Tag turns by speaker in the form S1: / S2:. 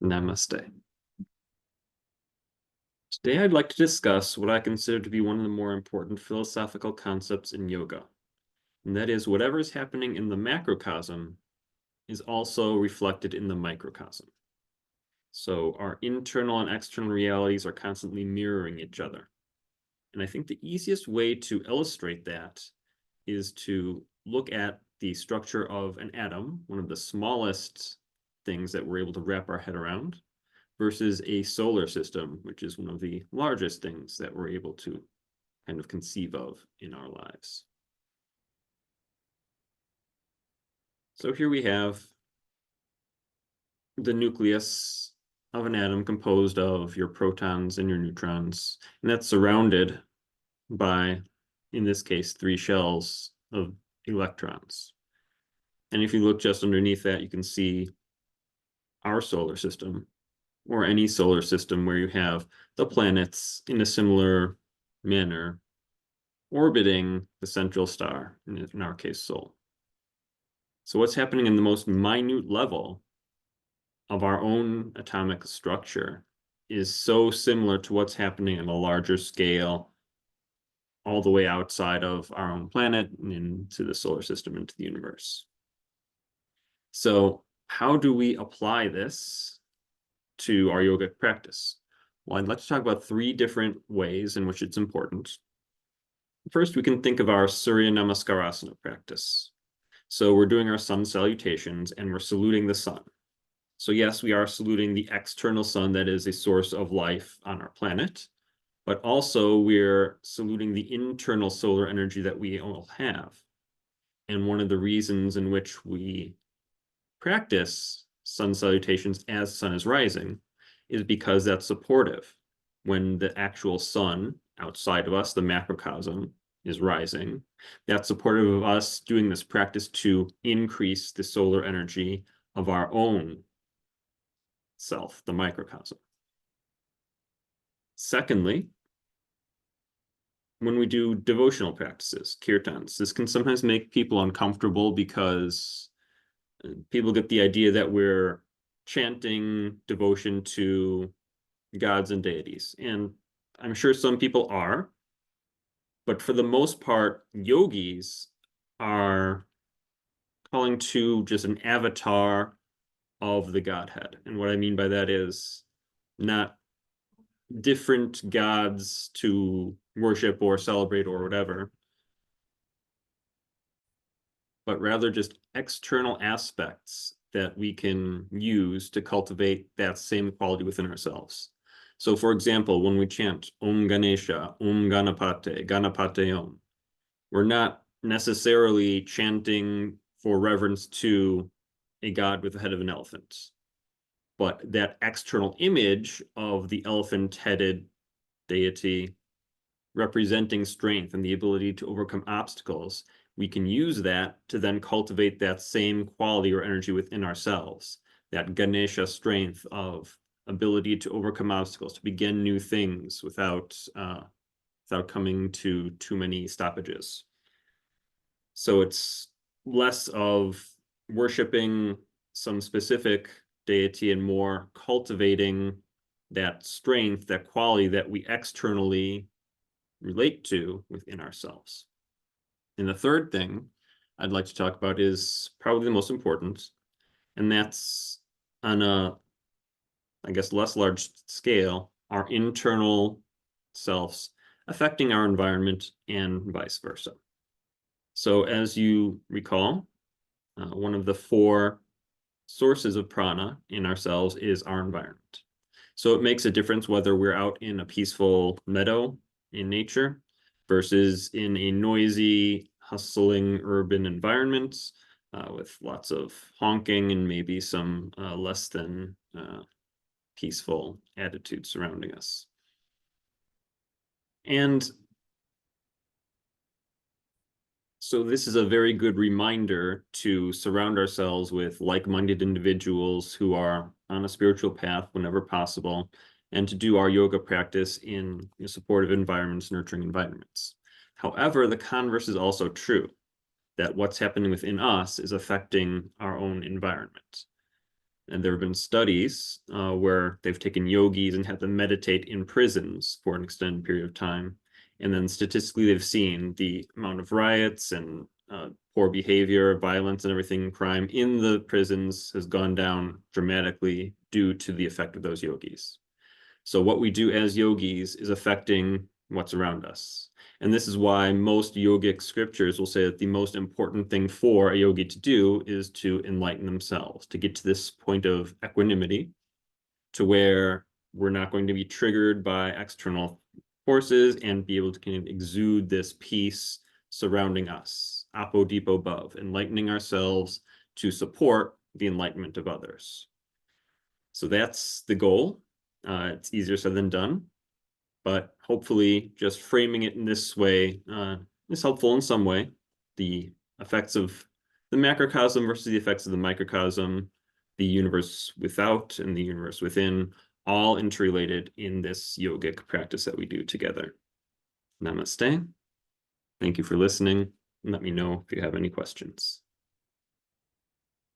S1: Namaste. Today I'd like to discuss what I consider to be one of the more important philosophical concepts in yoga, and that is whatever is happening in the macrocosm is also reflected in the microcosm. So our internal and external realities are constantly mirroring each other. And I think the easiest way to illustrate that is to look at the structure of an atom, one of the smallest things that we're able to wrap our head around, versus a solar system, which is one of the largest things that we're able to kind of conceive of in our lives. So here we have the nucleus of an atom composed of your protons and your neutrons, and that's surrounded by, in this case, 3 shells of electrons. And if you look just underneath that, you can see our solar system, or any solar system where you have the planets in a similar manner orbiting the central star, in our case, Sol. So what's happening in the most minute level of our own atomic structure is so similar to what's happening on a larger scale, all the way outside of our own planet and into the solar system, into the universe. So how do we apply this to our yogic practice? Well, I'd like to talk about 3 different ways in which it's important. First, we can think of our Surya Namaskarasana practice. So we're doing our sun salutations and we're saluting the sun. So yes, we are saluting the external sun that is a source of life on our planet, but also we're saluting the internal solar energy that we all have. And one of the reasons in which we practice sun salutations as the sun is rising is because that's supportive. When the actual sun outside of us, the macrocosm, is rising, that's supportive of us doing this practice to increase the solar energy of our own self, the microcosm. Secondly, when we do devotional practices, kirtans, this can sometimes make people uncomfortable because people get the idea that we're chanting devotion to gods and deities. And I'm sure some people are, but for the most part, yogis are calling to just an avatar of the Godhead. And what I mean by that is not different gods to worship or celebrate or whatever, but rather just external aspects that we can use to cultivate that same quality within ourselves. So for example, when we chant Om Ganesha, Om Ganapate, Ganapate Om, we're not necessarily chanting for reverence to a god with the head of an elephant, but that external image of the elephant-headed deity representing strength and the ability to overcome obstacles, we can use that to then cultivate that same quality or energy within ourselves, that Ganesha strength of ability to overcome obstacles, to begin new things without coming to too many stoppages. So it's less of worshiping some specific deity and more cultivating that strength, that quality that we externally relate to within ourselves. And the third thing I'd like to talk about is probably the most important, and that's on a, I guess, less large scale, our internal selves affecting our environment and vice versa. So as you recall, one of the 4 sources of prana in ourselves is our environment. So it makes a difference whether we're out in a peaceful meadow in nature versus in a noisy, hustling urban environment with lots of honking and maybe some less than peaceful attitudes surrounding us. And so this is a very good reminder to surround ourselves with like-minded individuals who are on a spiritual path whenever possible, and to do our yoga practice in supportive environments, nurturing environments. However, the converse is also true, that what's happening within us is affecting our own environment. And there have been studies where they've taken yogis and had them meditate in prisons for an extended period of time. And then statistically, they've seen the amount of riots and poor behavior, violence, and everything, crime in the prisons has gone down dramatically due to the effect of those yogis. So what we do as yogis is affecting what's around us. And this is why most yogic scriptures will say that the most important thing for a yogi to do is to enlighten themselves, to get to this point of equanimity, to where we're not going to be triggered by external forces and be able to kind of exude this peace surrounding us, apo dipo bhav, enlightening ourselves to support the enlightenment of others. So that's the goal. It's easier said than done, but hopefully just framing it in this way is helpful in some way. The effects of the macrocosm versus the effects of the microcosm, the universe without and the universe within, all interrelated in this yogic practice that we do together. Namaste. Thank you for listening. Let me know if you have any questions.